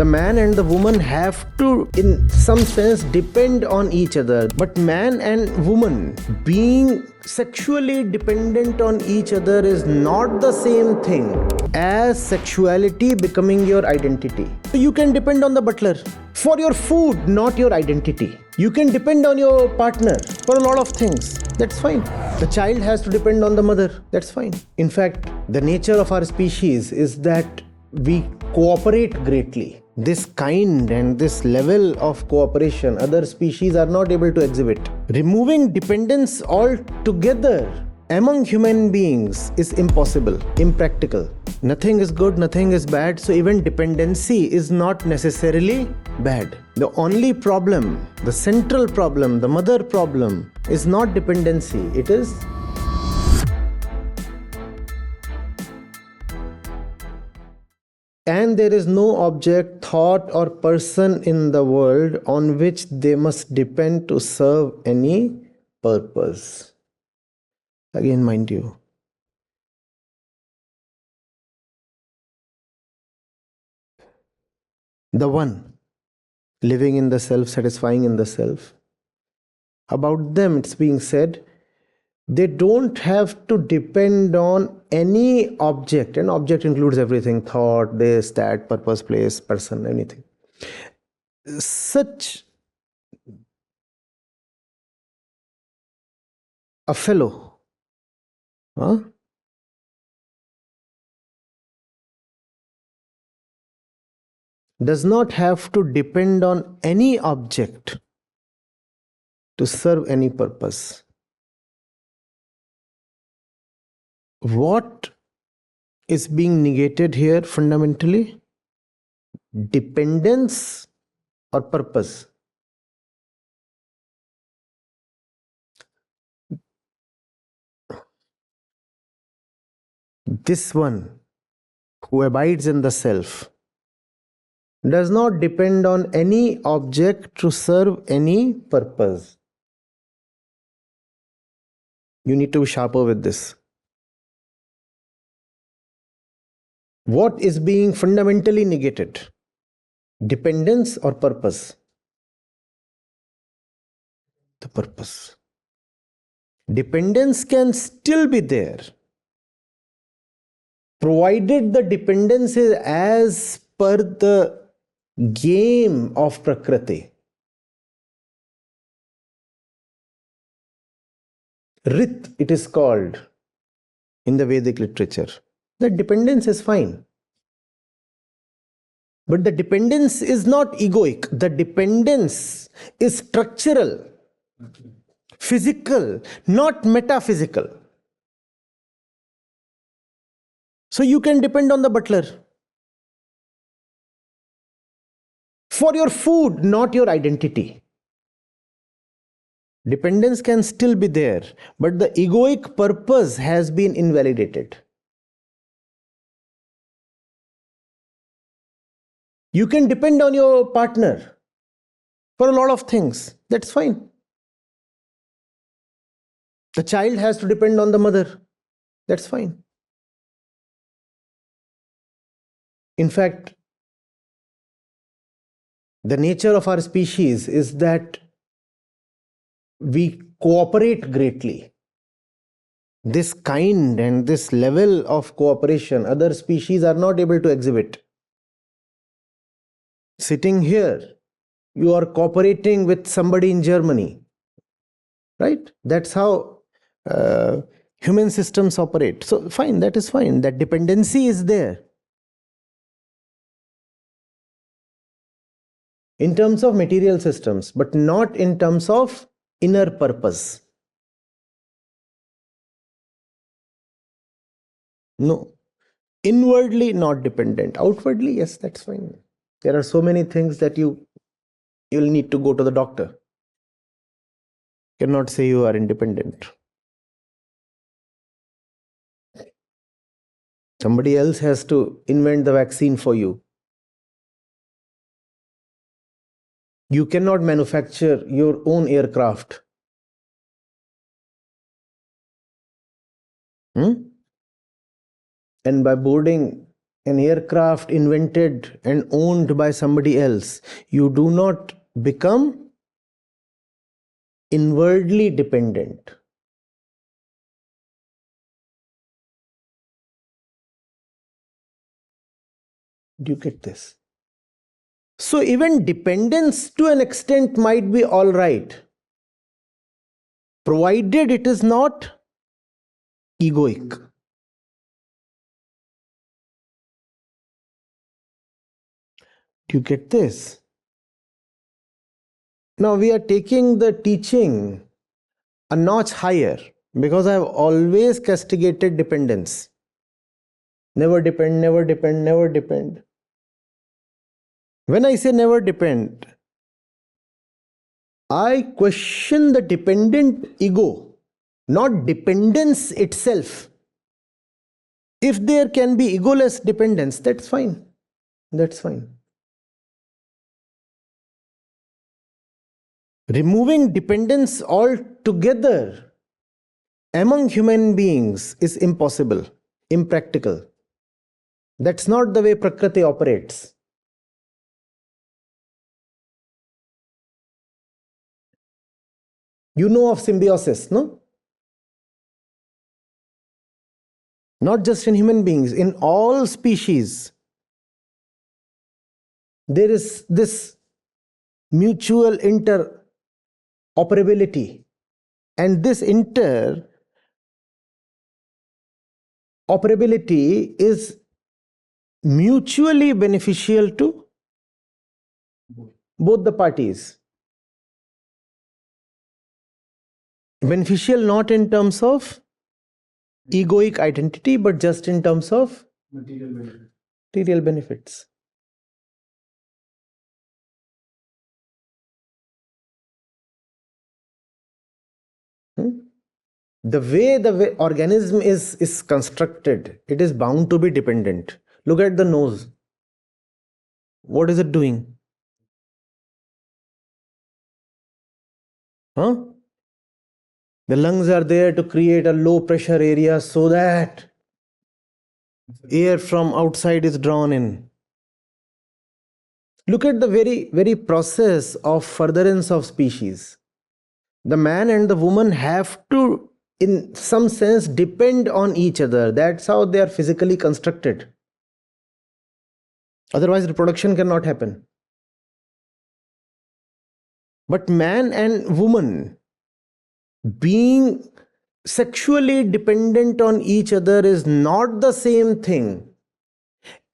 The man and the woman have to, in some sense, depend on each other. But man and woman being sexually dependent on each other is not the same thing as sexuality becoming your identity. So you can depend on the butler for your food, not your identity. You can depend on your partner for a lot of things. That's fine. The child has to depend on the mother. That's fine. In fact, the nature of our species is that we cooperate greatly. This kind and this level of cooperation other species are not able to exhibit. Removing dependence altogether among human beings is impossible, impractical. Nothing is good, nothing is bad, so even dependency is not necessarily bad. The only problem, the central problem, the mother problem is not dependency, it is and there is no object, thought or person in the world on which they must depend to serve any purpose. Again, mind you, the one living in the self, satisfying in the self, about them it's being said, they don't have to depend on any object. An object includes everything: thought, this, that, purpose, place, person, anything. Such a fellow does not have to depend on any object to serve any purpose. What is being negated here fundamentally? Dependence or purpose? This one who abides in the self does not depend on any object to serve any purpose. You need to be sharper with this. What is being fundamentally negated? Dependence or purpose? The purpose. Dependence can still be there, provided the dependence is as per the game of Prakriti. Rit, it is called in the Vedic literature. The dependence is fine. But the dependence is not egoic. The dependence is structural, physical, not metaphysical. So you can depend on the butler for your food, not your identity. Dependence can still be there, but the egoic purpose has been invalidated. You can depend on your partner for a lot of things. That's fine. The child has to depend on the mother. That's fine. In fact, the nature of our species is that we cooperate greatly. This kind and this level of cooperation other species are not able to exhibit. Sitting here, you are cooperating with somebody in Germany, right? That's how human systems operate. So fine, that is fine. That dependency is there. In terms of material systems, but not in terms of inner purpose. No. Inwardly not dependent. Outwardly, yes, that's fine. There are so many things that you'll need to go to the doctor. You cannot say you are independent. Somebody else has to invent the vaccine for you. You cannot manufacture your own aircraft. And by boarding an aircraft invented and owned by somebody else, you do not become inwardly dependent. Do you get this? So even dependence to an extent might be all right, provided it is not egoic. Do you get this? Now we are taking the teaching a notch higher, because I have always castigated dependence. Never depend, never depend, never depend. When I say never depend, I question the dependent ego, not dependence itself. If there can be egoless dependence, that's fine. That's fine. Removing dependence altogether among human beings is impossible, impractical. That's not the way Prakriti operates. You know of symbiosis, no? Not just in human beings, in all species, there is this mutual interoperability. And this interoperability is mutually beneficial to both the parties. Beneficial not in terms of egoic identity, but just in terms of material benefits. The way organism is constructed, it is bound to be dependent. Look at the nose. What is it doing? Huh? The lungs are there to create a low pressure area so that air from outside is drawn in. Look at the very process of furtherance of species. The man and the woman have to, in some sense, depend on each other. That's how they are physically constructed. Otherwise, reproduction cannot happen. But man and woman being sexually dependent on each other is not the same thing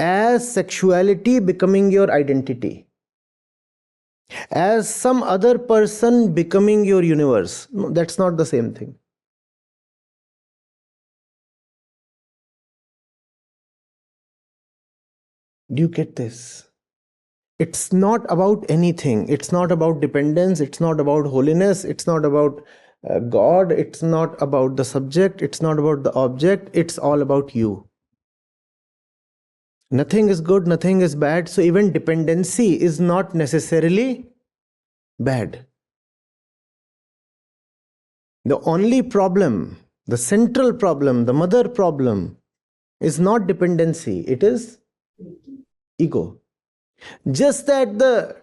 as sexuality becoming your identity, as some other person becoming your universe. No, that's not the same thing. Do you get this? It's not about anything. It's not about dependence. It's not about holiness. It's not about God. It's not about the subject. It's not about the object. It's all about you. Nothing is good, nothing is bad. So even dependency is not necessarily bad. The only problem, the central problem, the mother problem is not dependency. It is ego. Just that the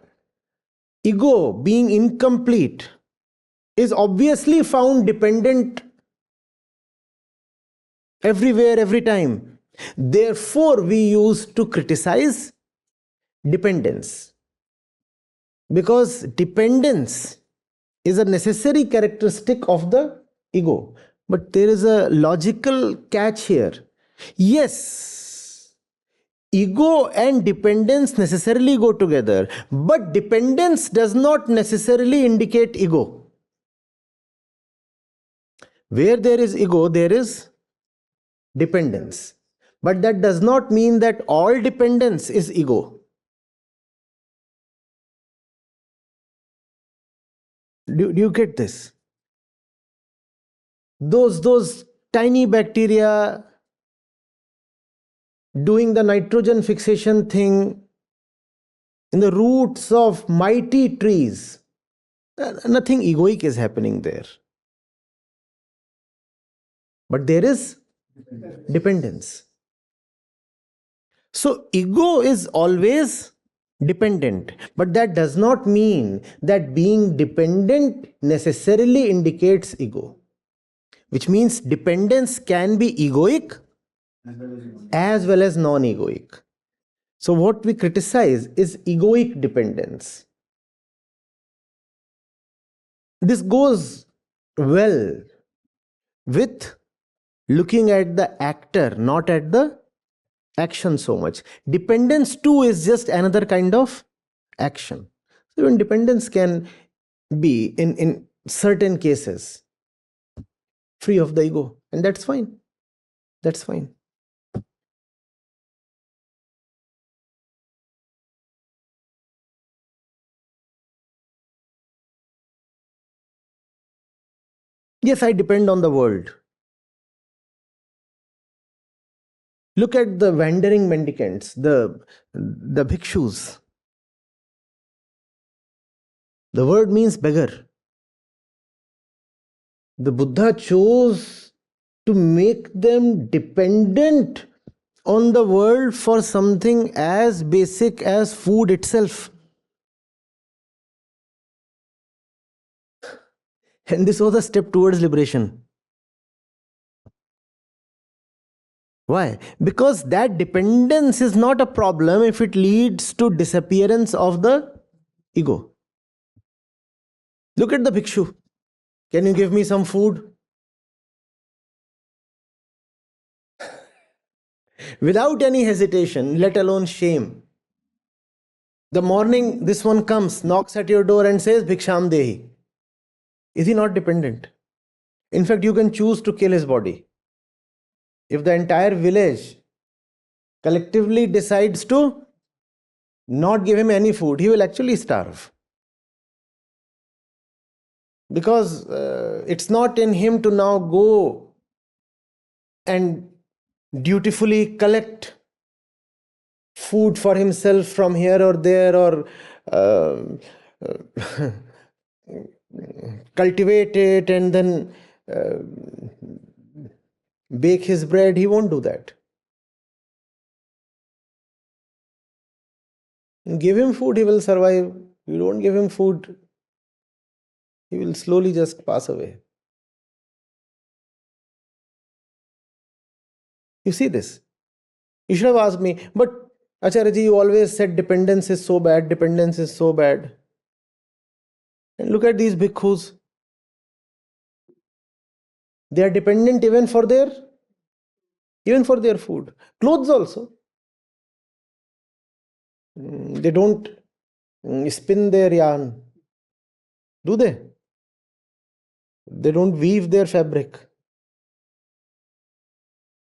ego, being incomplete, is obviously found dependent everywhere, every time. Therefore, we used to criticize dependence, because dependence is a necessary characteristic of the ego. But there is a logical catch here. Yes, ego and dependence necessarily go together, but dependence does not necessarily indicate ego. Where there is ego, there is dependence. But that does not mean that all dependence is ego. Do you get this? Those tiny bacteria doing the nitrogen fixation thing in the roots of mighty trees, nothing egoic is happening there. But there is dependence. So ego is always dependent, but that does not mean that being dependent necessarily indicates ego, which means dependence can be egoic as well as non-egoic. So what we criticize is egoic dependence. This goes well with looking at the actor, not at the action so much. Dependence too is just another kind of action. So even dependence can be in certain cases free of the ego, and that's fine. That's fine. Yes, I depend on the world. Look at the wandering mendicants, the bhikshus. The word means beggar. The Buddha chose to make them dependent on the world for something as basic as food itself. And this was a step towards liberation. Why? Because that dependence is not a problem if it leads to disappearance of the ego. Look at the bhikshu. Can you give me some food? Without any hesitation, let alone shame. The morning this one comes, knocks at your door and says, Bhiksham Dehi. Is he not dependent? In fact, you can choose to kill his body. If the entire village collectively decides to not give him any food, he will actually starve. Because it's not in him to now go and dutifully collect food for himself from here or there, or cultivate it and then bake his bread. He won't do that. Give him food, he will survive. You don't give him food, he will slowly just pass away. You see this? You should have asked me, but Acharya Ji, you always said dependence is so bad, dependence is so bad. And look at these bhikkhus. They are dependent even for their food. Clothes also. They don't spin their yarn. Do they? They don't weave their fabric.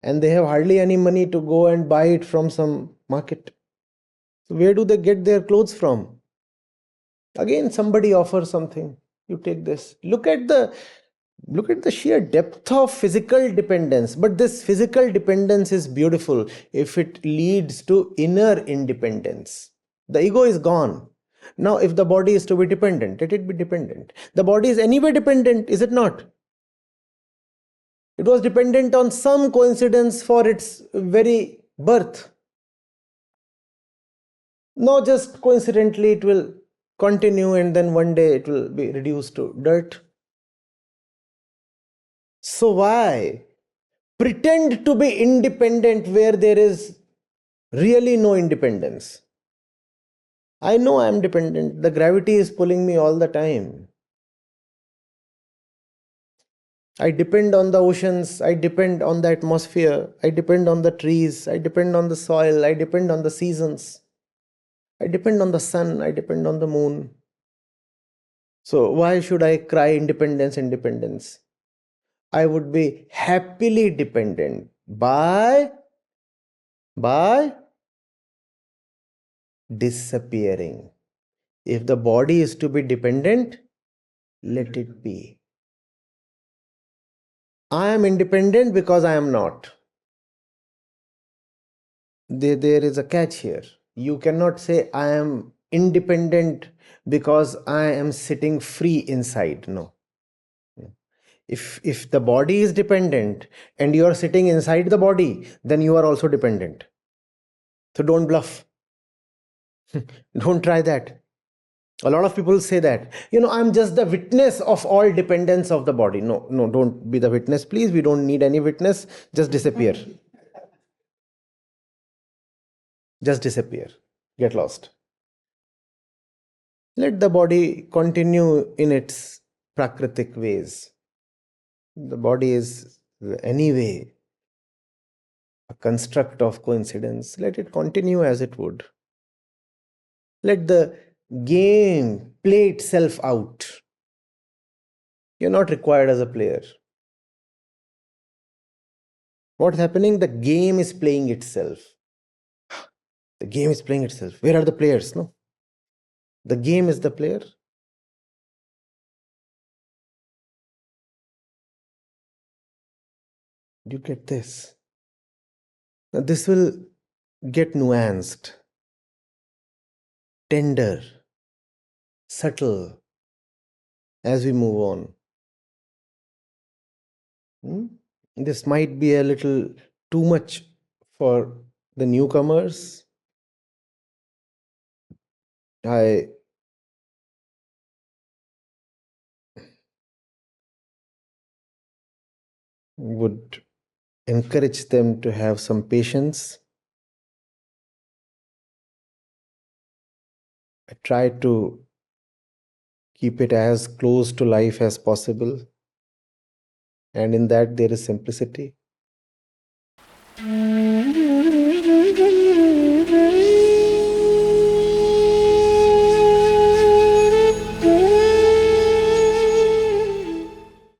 And they have hardly any money to go and buy it from some market. So where do they get their clothes from? Again, somebody offers something. You take this. Look at the sheer depth of physical dependence. But this physical dependence is beautiful if it leads to inner independence. The ego is gone. Now, if the body is to be dependent, let it be dependent. The body is anyway dependent, is it not? It was dependent on some coincidence for its very birth. Not just coincidentally, it will continue and then one day it will be reduced to dirt. So why pretend to be independent where there is really no independence? I know I am dependent. The gravity is pulling me all the time. I depend on the oceans, I depend on the atmosphere, I depend on the trees, I depend on the soil, I depend on the seasons, I depend on the sun, I depend on the moon. So why should I cry independence, independence? I would be happily dependent by disappearing. If the body is to be dependent, let it be. I am independent because I am not. There is a catch here. You cannot say I am independent because I am sitting free inside. No. If the body is dependent and you are sitting inside the body, then you are also dependent. So don't bluff. Don't try that. A lot of people say that, I'm just the witness of all dependence of the body. No, no, don't be the witness, please. We don't need any witness. Just disappear. Just disappear. Get lost. Let the body continue in its prakritic ways. The body is anyway a construct of coincidence. Let it continue as it would. Let the game play itself out. You're not required as a player. What's happening? The game is playing itself. The game is playing itself. Where are the players? No. The game is the player. Do you get this? Now, this will get nuanced, tender, subtle as we move on. This might be a little too much for the newcomers. I would encourage them to have some patience. I try to keep it as close to life as possible. And in that, there is simplicity.